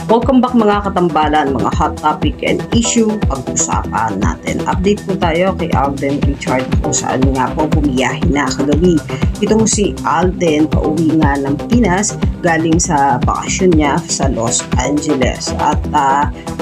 Welcome back mga katambalan, mga hot topic and issue pag-usapan natin. Update po tayo kay Alden Richard kung saan nga po bumiyahe na kagabi. Itong si Alden pauwi nga ng Pinas galing sa bakasyon niya sa Los Angeles. At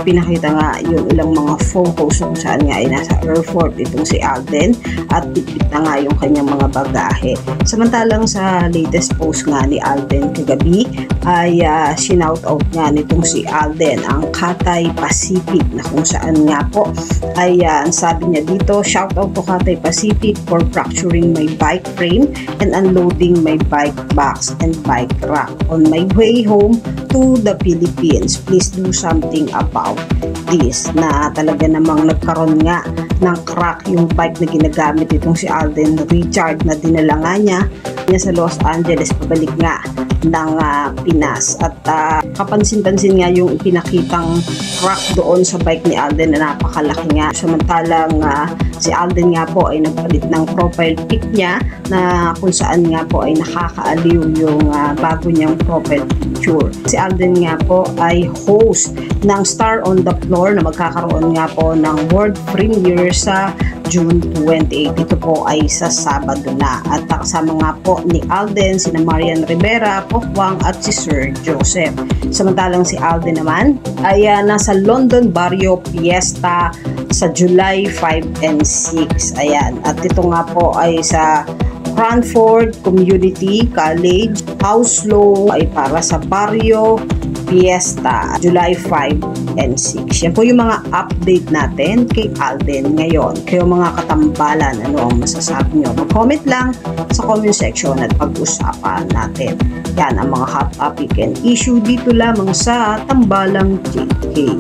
pinakita nga yung ilang mga photos kung saan nga ay nasa airport itong si Alden at bitbit na nga yung kanyang mga bagahe. Samantalang sa latest post nga ni Alden kagabi ay sinout out nga nitong si Alden ang Cathay Pacific na kung saan nga po ay sabi niya dito, shout out to Cathay Pacific for fracturing my bike frame and unloading my bike box and bike rack on my way home to the Philippines. Please do something about this. Na talaga namang nagkaroon nga ng crack yung bike na ginagamit itong si Alden Richard na dinala nga niya sa Los Angeles pabalik nga ng Pinas. At kapansin-pansin nga yung ipinakitang crack doon sa bike ni Alden na napakalaki nga. Samantalang si Alden nga po ay nagpalit ng profile pic niya na kung saan nga po ay nakakaaliw yung bago niyang profile picture. Si Alden nga po ay host ng Star on the Floor na magkakaroon nga po ng world premiere sa June 28. Ito po ay sa Sabado na. At kasama nga po ni Alden, sina Marian Rivera, Pokwang at si Sir Joseph. Samantalang si Alden naman ay nasa London Barrio Fiesta sa July 5 and 6. Ayan. At ito nga po ay sa Cranford Community College. House Law ay para sa Barrio Fiesta, July 5 and 6. Yan po yung mga update natin kay Alden ngayon. Kayo mga katambalan, ano ang masasabi nyo? Mag-comment lang sa comment section at pag-usapan natin. Yan ang mga hot topic and issue dito lamang sa Tambalang JK.